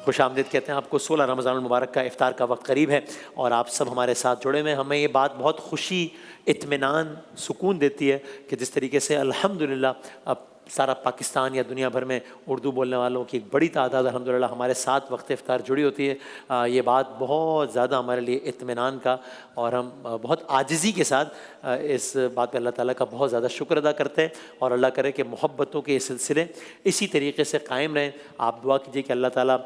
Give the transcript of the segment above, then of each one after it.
خوش آمدید کہتے ہیں آپ کو۔ 16 رمضان المبارک کا افطار کا وقت قریب ہے اور آپ سب ہمارے ساتھ جڑے ہوئے ہیں۔ ہمیں یہ بات بہت خوشی، اطمینان، سکون دیتی ہے کہ جس طریقے سے الحمدللہ اب سارا پاکستان یا دنیا بھر میں اردو بولنے والوں کی ایک بڑی تعداد الحمدللہ ہمارے ساتھ وقت افطار جڑی ہوتی ہے۔ یہ بات بہت زیادہ ہمارے لیے اطمینان کا، اور ہم بہت عاجزی کے ساتھ اس بات پہ اللہ تعالیٰ کا بہت زیادہ شکر ادا کرتے ہیں، اور اللہ کرے کہ محبتوں کے یہ سلسلے اسی طریقے سے قائم رہیں۔ آپ دعا کیجئے کہ اللہ تعالیٰ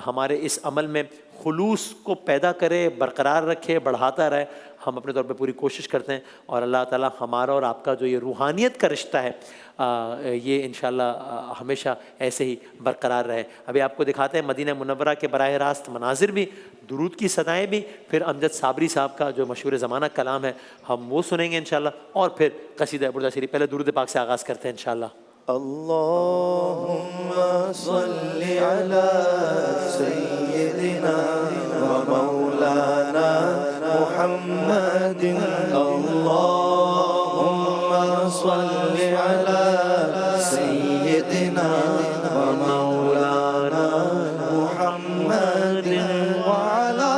ہمارے اس عمل میں خلوص کو پیدا کرے، برقرار رکھے، بڑھاتا رہے۔ ہم اپنے طور پہ پوری کوشش کرتے ہیں، اور اللہ تعالیٰ ہمارا اور آپ کا جو یہ روحانیت کا رشتہ ہے یہ انشاءاللہ ہمیشہ ایسے ہی برقرار رہے۔ ابھی آپ کو دکھاتے ہیں مدینہ منورہ کے براہ راست مناظر بھی، درود کی صدائیں بھی، پھر امجد صابری صاحب کا جو مشہور زمانہ کلام ہے ہم وہ سنیں گے انشاءاللہ، اور پھر قصیدہ بردہ شریف۔ پہلے درود پاک سے آغاز کرتے ہیں انشاءاللہ۔ اللہم صلی علی سیدنا و مولانا محمد، اللہم صلی علی سیدنا و مولانا محمد وعلی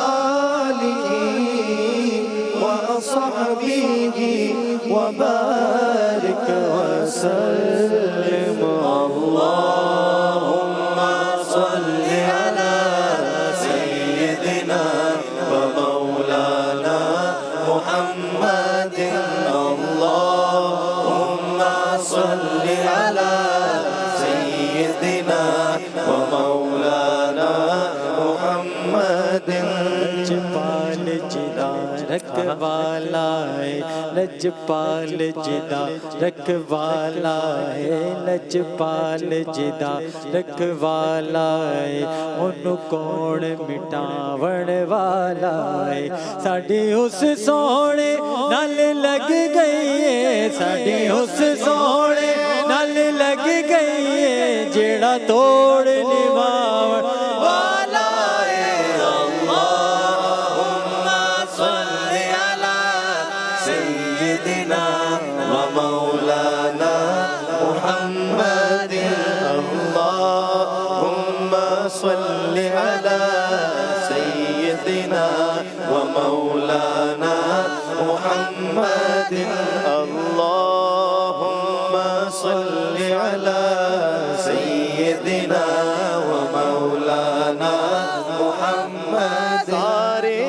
آلہ وصحبہ وبارک وسلم۔ اللہم صلی علی سیدنا و مولانا محمد، اللہم صلی علی سیدنا و مولانا محمد۔ لجپال جدا رکھوالا ہے، لجپال جدا رکھوالا ہے، لجپال جدا رکھوالا ہے، انہوں کون مٹاون والا ہے۔ ساڑی اس سونے نال لگ گئی ہے، ساڑی اس سونے نال لگ گئی ہے، جیڑا توڑ نباون والا ہے۔ اللہم صلی علی سیدنا و مولانا محمد، اللہم صلی علی سیدنا و مولانا محمد، اللہم صلی علی سیدنا و مولانا محمد۔ سارے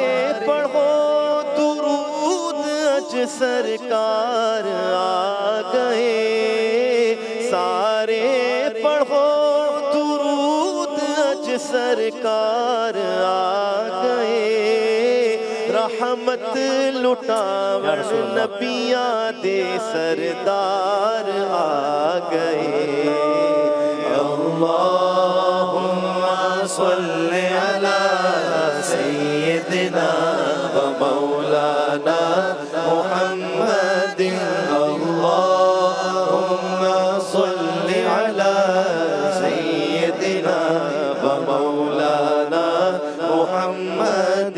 پڑھو درود، اج سرکار آ گئے، سارے پڑھو درود، اج سرکار آ گئے، رحمت لٹاون نبیاں دے سردار آ گئے۔ اللہم صلی علی سیدنا و مولانا محمد، اللہم صلی علی سیدنا و مولانا محمد۔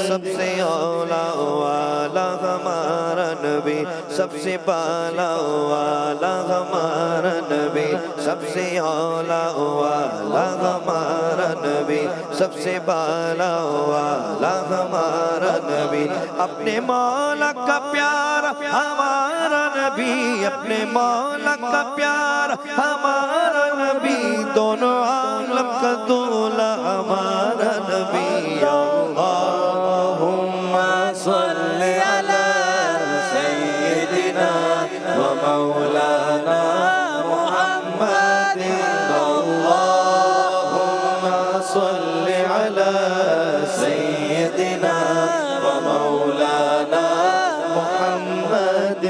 سب سے اولا والا ہمارا نبی، سب سے بالا والا ہمارا نبی، سب سے اولا والا ہمارا نبی، سب سے بالا والا ہمارا نبی، اپنے مولا کا پیارا ہمارا نبی، اپنے مولا کا پیارا ہمارا نبی، دونوں عالم کا دولا ہمارا نبی۔ اللہم صلی علی سیدنا و مولانا محمد، اللہم صلی علی سیدنا و مولانا محمد۔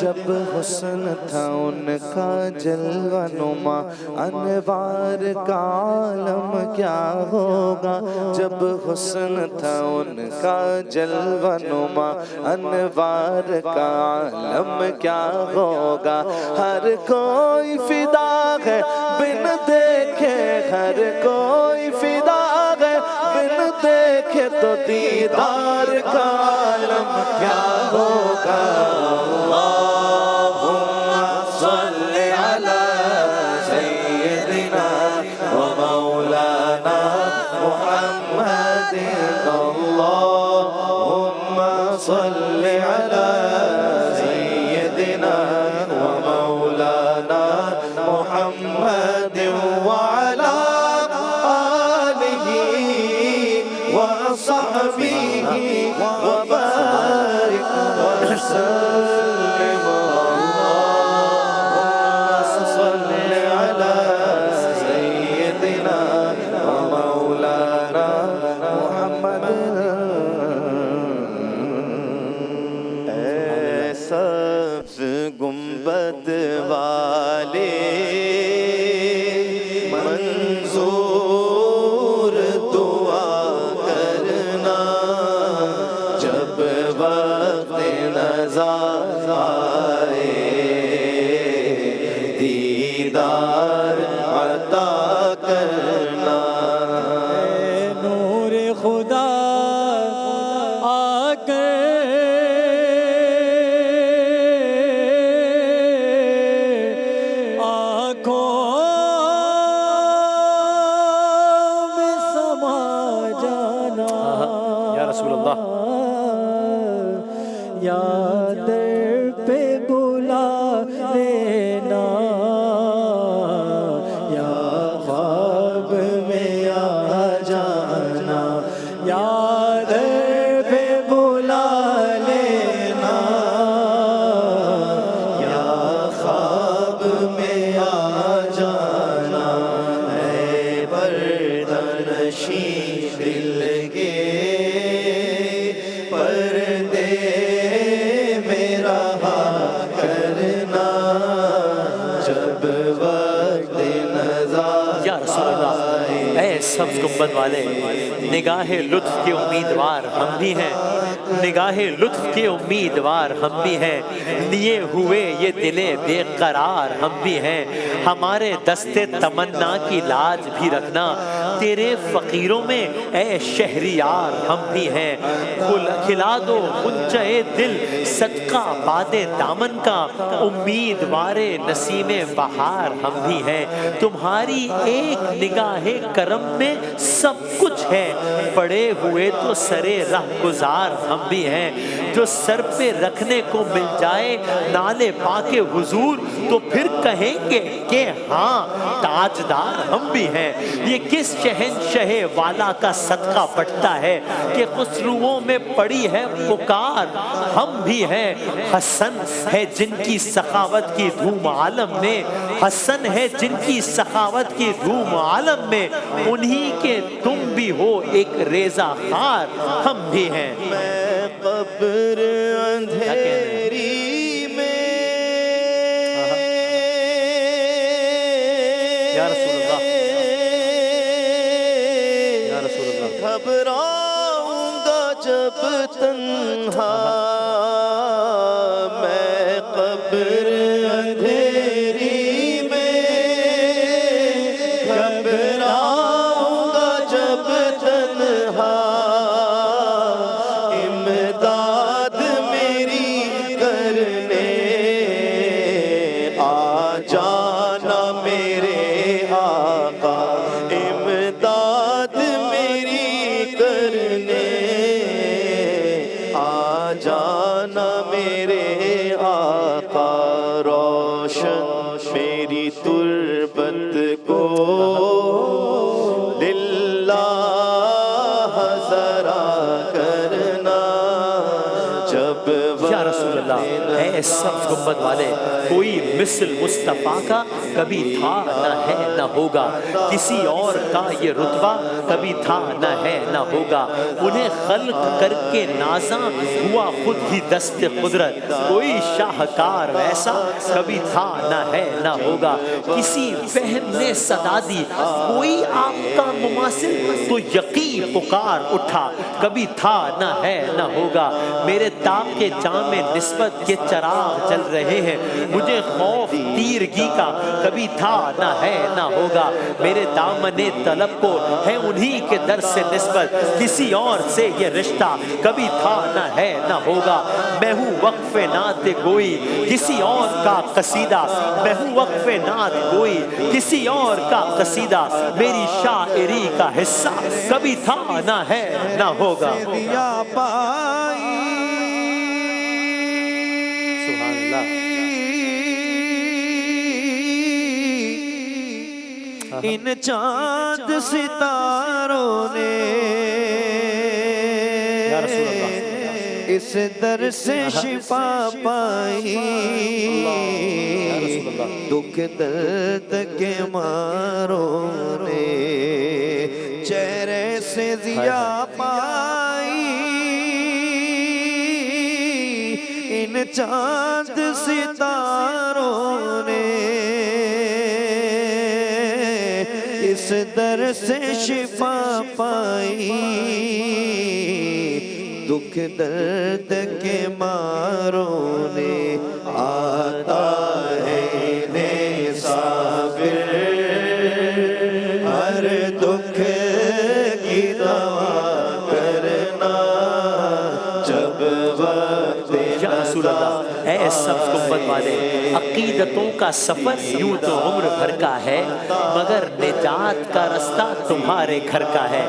جب حسن تھا ان کا جلوہ نما، انوار کا عالم کیا ہوگا، جب حسن تھا ان کا جلوہ نما، انوار کا عالم کیا ہوگا۔ ہر کوئی فدا ہے بن دیکھے، ہر کوئی فدا ہے بن دیکھے، تو دیدار کا عالم کیا ہوگا۔ اللہم صلی علی سیدنا و مولانا صل على سيدنا ومولانا محمد وعلى آله وصحبه وبارك وسلم صل على سيدنا ومولانا محمد سبز گنبد والے منظور دعا کرنا جب وقت نظر آئے دیدار عطا کرنا نور خدا آ کر آنکھوں میں سما جانا یا رسول اللہ یا در پہ بلا لینا یا خواب میں آ جانا یا در پہ بلا لینا یا خواب میں آ جانا اے پردہ نشین دل کے پردے میں رہا کرنا جب وقت نظر یا رسول اللہ اے سبز گنبد والے نگاہ لطف کے امیدوار ہم بھی ہیں نگاہ لطف کے امیدوار ہم بھی ہیں لیے ہوئے یہ دل بے قرار ہم بھی ہیں ہمارے دستے تمنا کی لاج بھی رکھنا تیرے فقیروں میں اے شہریار ہم بھی ہیں کھلا دو غنچہ دل صدقہ باد دامن کا امیدوار نسیم بہار ہم بھی ہیں تمہاری ایک نگاہ کرم میں سب کچھ ہے پڑے ہوئے تو سرے راہ گزار ہم بھی ہیں جو سر پہ رکھنے کو مل جائے نالے پاک حضور تو پھر کہیں گے کہ ہاں تاجدار ہم بھی ہیں یہ کس شہنشاہ والا کا صدقہ بٹتا ہے کہ خسروؤں میں پڑی ہے پکار ہم بھی ہیں حسن ہے جن کی سخاوت کی دھوم عالم میں حسن ہے جن کی سخاوت کی دھوم عالم میں انہی کے تم بھی ہو ایک ریزہ خار ہم بھی ہیں میں قبر اندھیری میں یا رسول اللہ یا رسول اللہ گھبراؤں گا جب تنہا میں قبر اندھیری میں گھبراؤں گا جب تنہا امداد میری کرنے آ جانا میرے آقا امداد میری کرنے آ جانا میرے آقا روشن میری تربت کو للہ ذرا کرنا جب یا رسول اللہ اے سبز گنبد والے کوئی مثل مصطفیٰ کا کبھی تھا نہ ہے نہ ہوگا کسی اور کا یہ رتبہ کبھی تھا نہ ہے نہ ہوگا انہیں خلق کر کے نازاں ہوا خود ہی دست قدرت کوئی شاہکار ویسا کبھی تھا نہ ہے نہ ہوگا کسی فہم نے صدا دی کوئی آپ کا مماثل تو یقین پکار اٹھا کبھی تھا نہ ہے نہ ہوگا میرے تاب کے جام نسبت کے چراغ جل رہے ہیں مجھے خوف تیرگی کا کبھی تھا نہ ہے نہ ہوگا میرے دامن طلب کو ہے انہی کے در سے نسبت کسی اور سے یہ رشتہ کبھی تھا نہ ہے نہ ہوگا میں ہوں وقف نعت گوئی کسی اور کا قصیدہ میں ہوں وقف نعت گوئی کسی اور کا قصیدہ میری شاعری کا حصہ کبھی تھا نہ ہے نہ ہوگا دیا پائی ان چاند ستاروں نے یا رسول اللہ اس در سے شفا پائی دکھ درد کے ماروں نے چہرے سے ضیا پائی ان چاند ستاروں نے اس در سے شفا پائی دکھ درد کے ماروں نے آتا ہے نے صابر ہر دکھ کی دوا کرنا جب وقت یا رسول اللہ اے سب گنبد والے عقیدتوں کا سفر یوں تو عمر بھر کا ہے مگر نجات کا رستہ تمہارے گھر کا ہے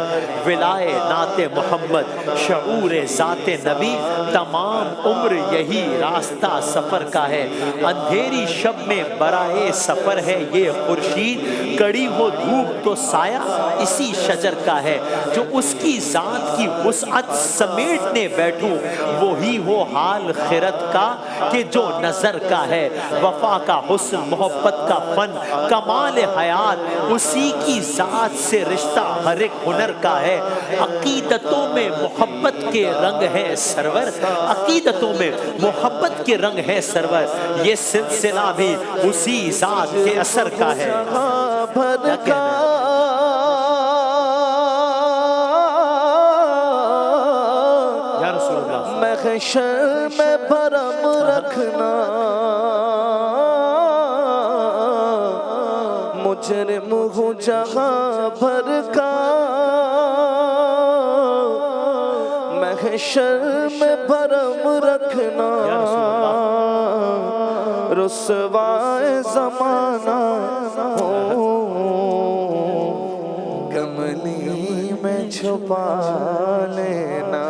ولائے نعت محمد شعور ذات نبی تمام عمر یہی راستہ سفر کا ہے اندھیری شب میں برائے سفر ہے یہ خورشید کڑی ہو دھوپ تو سایہ اسی شجر کا ہے جو اس کی ذات کی وسعت سمیٹنے بیٹھوں وہی ہو حال خیرت کا کہ جو نظر کا ہے وفا کا حسن محبت کا فن کمال حیات اسی کی ذات سے رشتہ ہر ایک ہنر کا ہے عقیدتوں میں محبت کے رنگ ہے سرور عقیدتوں میں محبت کے رنگ ہے سرور یہ سلسلہ بھی اسی ذات کے اثر کا ہے یا رسول اللہ محشر میں بھرم رکھنا مجرم ہوں جہاں بھر کا محشر میں بھرم رکھنا رسوائے زمانہ ہو کملی میں چھپا لینا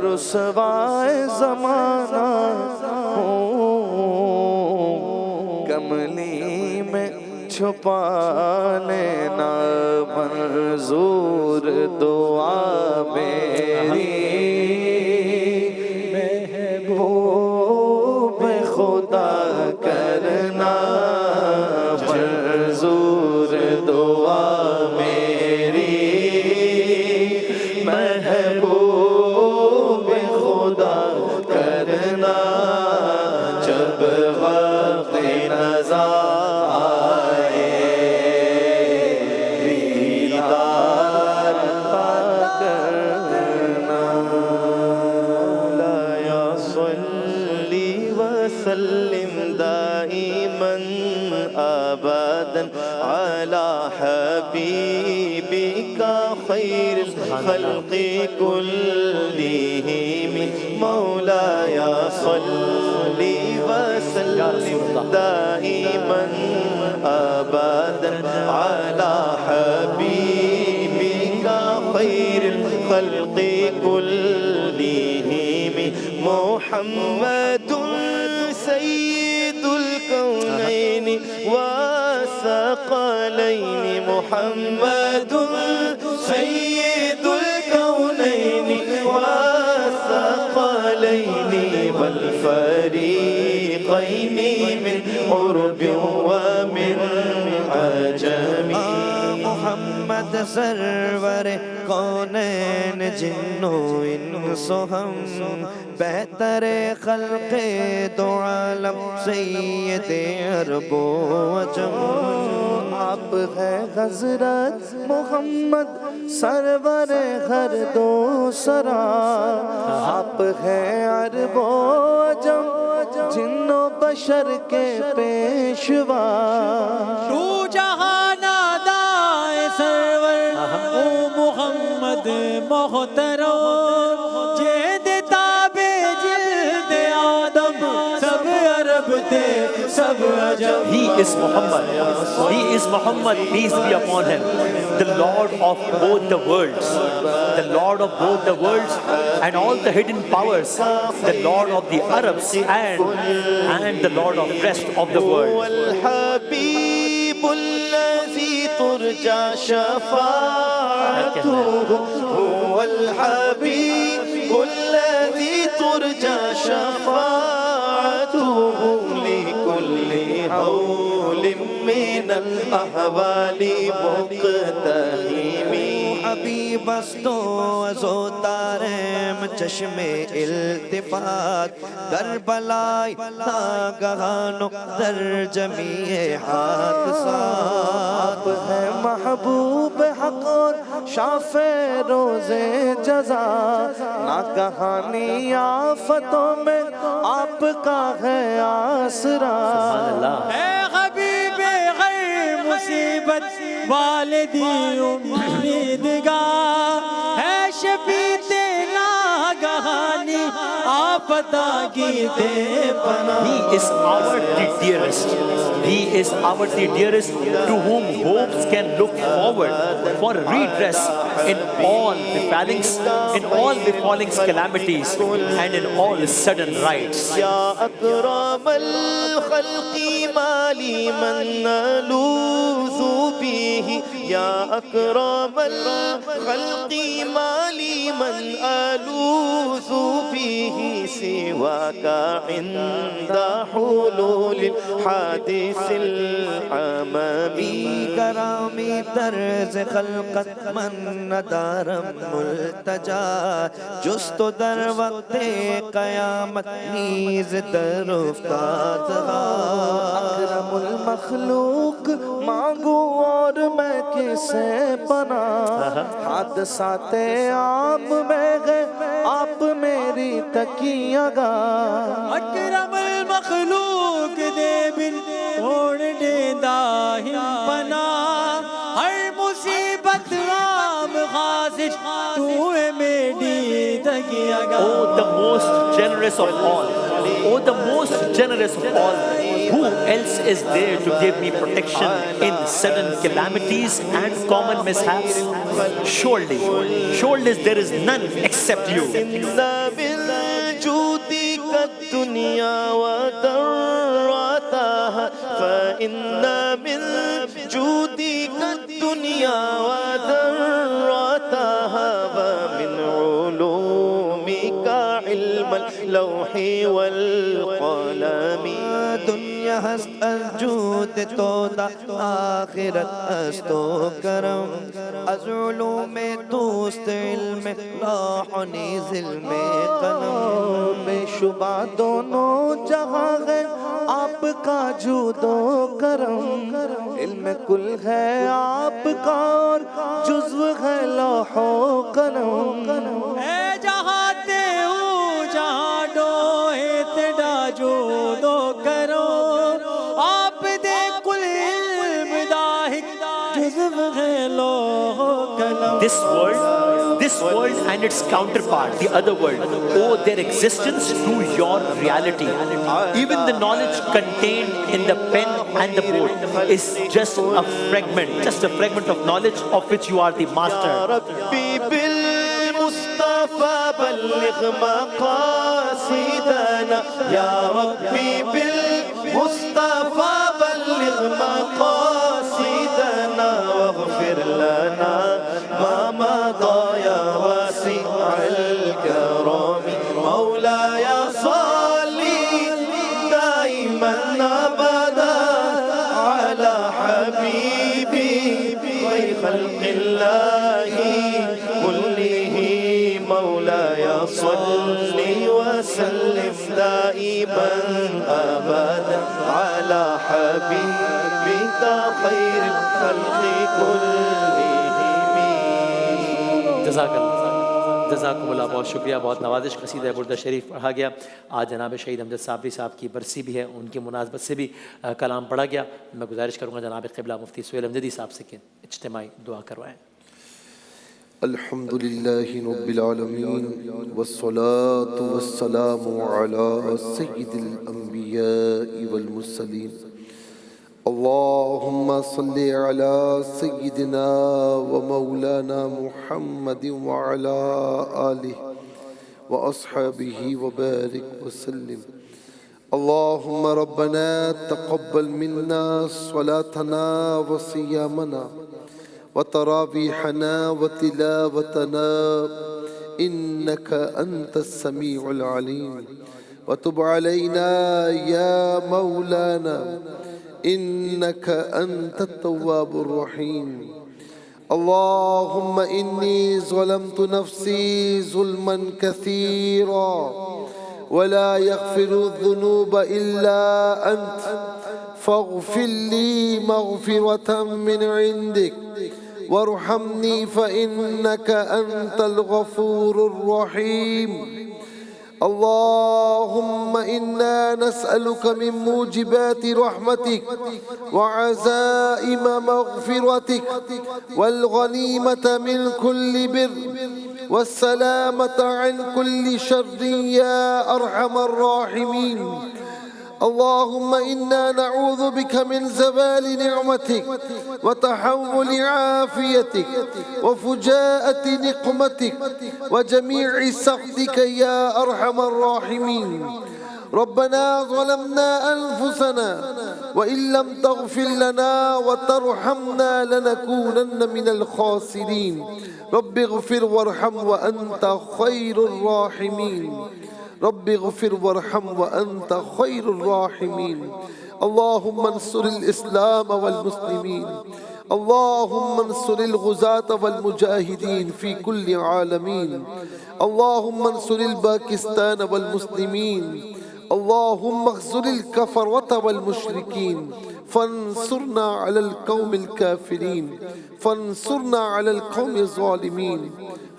رسوائے زمانہ ہو کملی میں چھپا لینا منظور دعا میری محبوب خدا کرنا منظور دعا میری محبوب خدا کرنا جب وقت نظر وسلم دائما ابدا على حبيبك خير الخلق كلهم مولاي صل وسلم دائما ابدا على حبيبك خير الخلق كلهم محمد سيد الكونين والثقلين محمد سيد الكونين والثقلين والفريقين من عرب ومن عجم محمد سرور کونین جنو انس ہم بہتر خلق دو عالم سید عرب و عجم آپ ہے حضرت محمد سرور ہر دو سرا آپ ہے عرب و عجم جن و بشر کے پیشوا تو جہان آدائے سرور او محمد محترم جید تابع جلد آدم سب عرب تھے سب عجم He is Muhammad. He is Muhammad, peace be upon him. The Lord of both the worlds. The Lord of both the worlds and all the hidden powers. The Lord of the Arabs and the Lord of the rest of the world. والحبيب الذي ترجى شفاعته هو الحبيب الذي ترجى شفاعته لكل حول من الأحوال مقتحم حبیب است و ازوتارم چشم التفات کربلائی ناگہان در جمیع حادثات ہے محبوب حق اور شاف روز جزا ناگہانی آفتوں میں آپ کا ہے آسرا اے حبیب غیر مصیبت والدی امیدگار ہے شفیع ناگہانی آفت کی دے پناہ He is our the dearest. He is our the dearest to whom hopes can look forward for redress in all befalling calamities and in all sudden rights. یا اکرم الخلق مالی من نلوذ به یا اکرم الخلق مالی من ألوذ به سواك عند حلول الحادث العمامي گرامی طرز خلقت من ندارم ملتجا جست در وقت قیامت نیز در افتاد اکرم المخلوق مانگو اور میں کسے بنا حادثات عام میں گئے آپ میری تکیہ گا اکرم المخلوق دے بن اوڑنے داہم پناہ ہر مصیبت عام خاصش تو ہے میری تکیہ گا Oh, the most generous of all. Oh, the most generous of all. Who else is there to give me protection in sudden calamities and common mishaps? Surely there is none except you. إِنَّا بِالْجُودِكَ الدُّنْيَا وَدَرَّتَهَا فَإِنَّ مِنْ جُودِكَ الدُّنْيا وَدَرَّتَهَا وَمِنْ عُلُومِكَ عِلْمَ اللَّوْحِ وَالْقَلَمِ دنیا ہست الجود تو دا آخرت است و کرم از علوم دوست علم لاح و نیز علم قلم بے شبہ دونوں جہاں ہے آپ کا جود و کرم علم کل ہے آپ کا اور جزو ہے لوح و قلم اے جہاں تے ہو جہاں ڈوہے تیڈا جو دو کرو آپ دے کل علم داہک جزو ہے لوح و قلم This world and its counterpart, the other world, owe their existence to your reality. Even the knowledge contained in the pen and the board is just a fragment of knowledge of which you are the master. ربي بالمصطفى بلغ مقاصدنا يا ربي بالمصطفى بلغ مقاصدنا واغفر لنا ما مضى يا واسع الكرم مولاي صل دائما ابدا على حبيبي خير خلق الله كلهم مولاي صل وسلم دائما ابدا على حبيبك خير الخلق كلهم جزاکم اللہ بہت شکریہ بہت نوازش قصیدہ بردہ شریف پڑھا گیا آج جناب شہید امجد صابری صاحب کی برسی بھی ہے ان کی مناسبت سے بھی کلام پڑھا گیا میں گزارش کروں گا جناب قبلہ مفتی سہیل امجدی صاحب سے کہ اجتماعی دعا کروائیں الحمد لله رب العالمين والصلاة والسلام على سيد الأنبياء والمرسلين اللهم صل على سيدنا ومولانا محمد وعلى آله وأصحابه وبارك وسلم اللهم ربنا تقبل منا صلاتنا وصيامنا وتراويحنا وتلاوتنا إنك أنت السميع العليم وتب علينا يا مولانا إنك أنت التواب الرحيم. اللهم إني ظلمت نفسي ظلما كثيرا ولا يغفر الذنوب إلا أنت فاغفر لي مغفرة من عندك وارحمني فإنك أنت الغفور الرحيم. اللهم إنا نسألك من موجبات رحمتك وعزائم مغفرتك والغنيمة من كل بر والسلامة عن كل شر يا أرحم الراحمين. اللهم إنا نعوذ بك من زوال نعمتك وتحول عافيتك وفجاءة نقمتك وجميع سخطك يا أرحم الراحمين. ربنا ظلمنا أنفسنا وإن لم تغفر لنا وترحمنا لنكونن من الخاسرين. رب اغفر وارحم وأنت خير الراحمين. رب اغفر وارحم وأنت خير الراحمين. اللهم انصر الإسلام والمسلمين. اللهم انصر الغزاة والمجاهدين في كل عالمين. اللهم انصر الباكستان والمسلمين. اللهم اخذل الكفرة والمشركين فانصرنا على القوم الكافرين. فانصرنا على القوم الظالمين.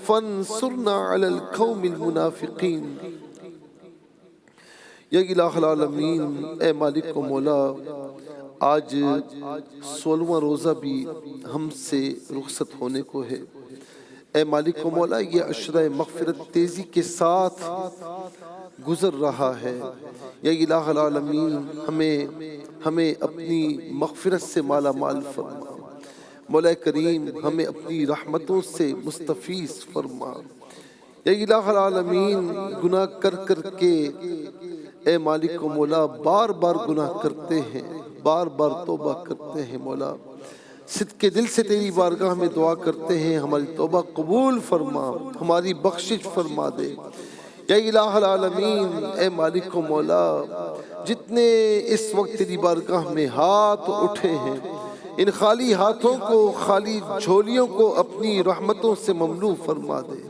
فانصرنا على القوم المنافقين. یا الہ العالمین، اے مالک و مولا، آج 16واں روزہ بھی ہم سے رخصت ہونے کو ہے۔ اے مالک و مولا، یہ عشرہ مغفرت تیزی کے ساتھ گزر رہا ہے۔ یا الہ العالمین، ہمیں اپنی مغفرت سے مالا مال فرما۔ مولا کریم، ہمیں اپنی رحمتوں سے مستفیض فرما۔ یا الہ العالمین، گناہ کر کے اے مالک و مولا بار بار گناہ کرتے ہیں، بار بار توبہ کرتے ہیں۔ مولا صدق دل سے تیری بارگاہ میں دعا کرتے ہیں، ہماری توبہ قبول فرما، ہماری بخشش فرما دے۔ یا الہ العالمین، اے مالک و مولا، جتنے اس وقت تیری بارگاہ میں ہاتھ اٹھے ہیں، ان خالی ہاتھوں کو، خالی جھولیوں کو اپنی رحمتوں سے مملو فرما دے۔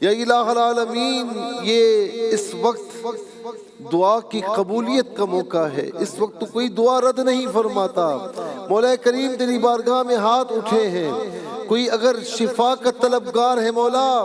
یا الہ العالمین، یہ اس وقت دعا کی قبولیت کا موقع ہے۔ اس وقت تو کوئی دعا رد نہیں فرماتا۔ مولا کریم، تیری بارگاہ میں ہاتھ اٹھے ہیں، کوئی اگر شفا کا طلبگار ہے مولا،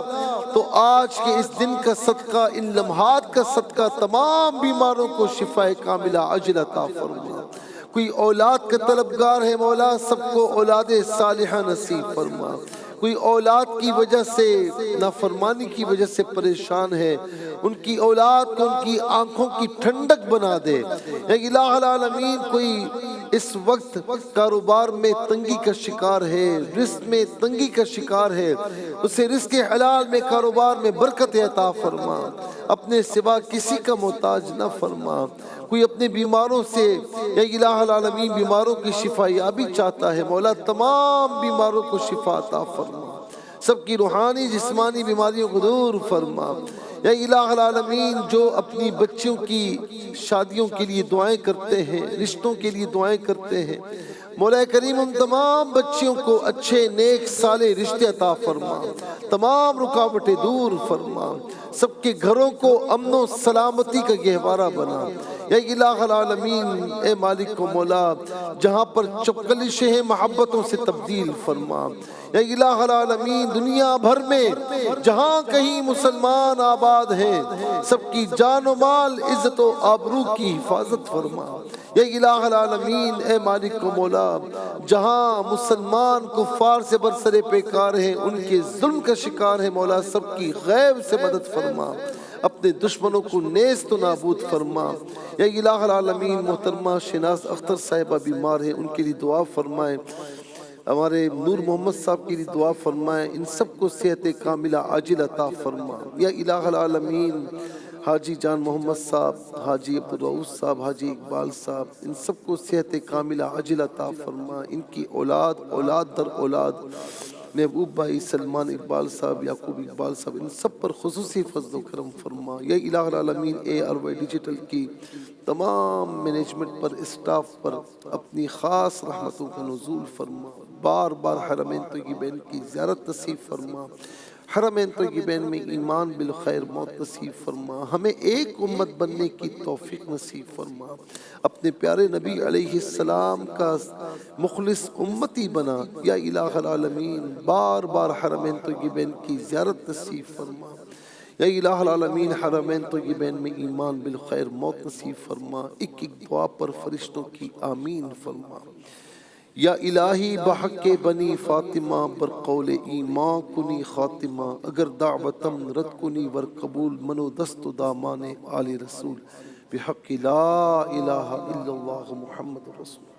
تو آج کے اس دن کا صدقہ، ان لمحات کا صدقہ تمام بیماروں کو شفا کاملہ عاجل عطا فرما۔ کوئی اولاد کا طلبگار ہے مولا، سب کو اولاد صالحہ نصیب فرما۔ کوئی اولاد کی وجہ سے، نافرمانی کی وجہ سے پریشان ہے، ان کی اولاد کو ان کی آنکھوں کی ٹھنڈک بنا دے۔ یا الہ العالمین، کوئی اس وقت کاروبار میں تنگی کا شکار ہے، رزق میں تنگی کا شکار ہے، اسے رزق حلال میں، کاروبار میں برکت عطا فرما، اپنے سوا کسی کا محتاج نہ فرما۔ کوئی اپنے بیماروں سے، یا الہ العالمین، بیماروں کی شفا یابی چاہتا ہے مولا، تمام بیماروں کو شفا عطا فرما، سب کی روحانی جسمانی بیماریوں کو دور فرما۔ یا الہ العالمین، جو اپنی بچیوں کی شادیوں کے لیے دعائیں کرتے ہیں، رشتوں کے لیے دعائیں کرتے ہیں، مولا کریم ان تمام بچیوں کو اچھے نیک صالح رشتے عطا فرما، تمام رکاوٹیں دور فرما، سب کے گھروں کو امن و سلامتی کا گہوارہ بنا۔ یا الہ العالمین، اے مالک و مولا، جہاں پر چپکلشیں ہیں محبتوں سے تبدیل فرما۔ یا الہ العالمین، دنیا بھر میں جہاں کہیں مسلمان آباد ہیں، سب کی جان و مال، عزت و آبرو کی حفاظت فرما۔ یا الہ العالمین، اے مالک و مولا، جہاں مسلمان کفار سے برسر پیکار ہیں، ان کے ظلم کا شکار ہے مولا، سب کی غیب سے مدد فرما، اپنے دشمنوں کو نیست و نابود فرما۔ یا الہ العالمین، محترمہ شناز اختر صاحبہ بیمار ہیں، ان کے لیے دعا فرمائیں، ہمارے نور محمد صاحب کے لیے دعا فرمائیں، ان سب کو صحت کاملہ عاجل عطا فرما۔ یا الہ العالمین، حاجی جان محمد صاحب، حاجی عبدالرؤوف صاحب، حاجی اقبال صاحب، ان سب کو صحت کاملہ عاجل عطا فرما، ان کی اولاد اولاد در اولاد، محبوب بھائی سلمان اقبال صاحب، یعقوب اقبال صاحب، ان سب پر خصوصی فضل و کرم فرما۔ یا الہ العالمین اے ارواح ڈیجیٹل کی تمام مینجمنٹ پر، اسٹاف پر اپنی خاص رحمتوں کا نزول فرما، بار بار حرمین طیبین کی زیارت نصیب فرما، حرمین طیبین میں ایمان بالخیر موت نصیب فرما، ہمیں ایک امت بننے کی توفیق نصیب فرما، اپنے پیارے نبی علیہ السلام کا مخلص امتی بنا۔ یا الہ العالمین بار بار حرمین طیبین کی زیارت نصیب فرما، یا الہ العالمین حرمین طیبین میں ایمان بالخیر موت نصیب فرما، ایک ایک دعا پر فرشتوں کی آمین فرما۔ یا الہی بحق بنی فاطمہ بر قول ایمان کنی خاتمہ، اگر دعوتم رد کنی ور قبول منو دست دامان آل رسول، بحق لا الہ الا اللہ محمد رسول۔